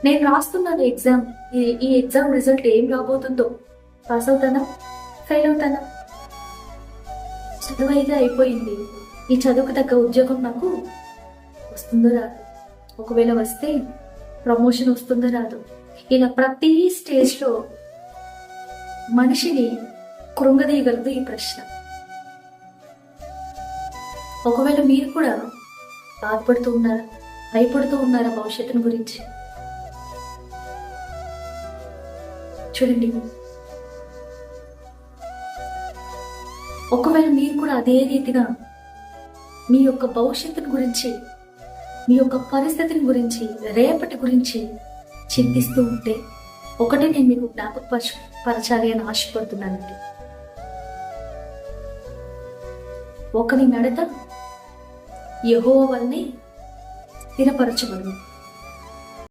నేను రాస్తున్నాను ఎగ్జామ్. ఈ ఎగ్జామ్ రిజల్ట్ ఏం రాబోతుందో, పాస్ అవుతానా ఫెయిల్ అవుతానా? చదువు అయితే అయిపోయింది. ఈ చదువుకు తగ్గ ఉద్యోగం నాకు వస్తుందో రాదు, ఒకవేళ వస్తే ప్రమోషన్ వస్తుందో రాదు. ఇలా ప్రతి స్టేజ్లో మనిషిని కృంగదీయగలదు ఈ ప్రశ్న. ఒకవేళ మీరు కూడా బాధపడుతూ ఉన్నారా, భయపడుతూ ఉన్నారా భవిష్యత్తును గురించి? చూడండి, ఒకవేళ మీరు కూడా అదే రీతిగా మీ యొక్క భవిష్యత్తుని గురించి, మీ యొక్క పరిస్థితిని గురించి, రేపటి గురించి చింతిస్తూ ఉంటే ఒకటే నేను మీకు జ్ఞాపకపరచాలి అని ఆశపడుతున్నానండి. ఒకని నడత యెహోవా వల్లనే స్థిరపరచబడును.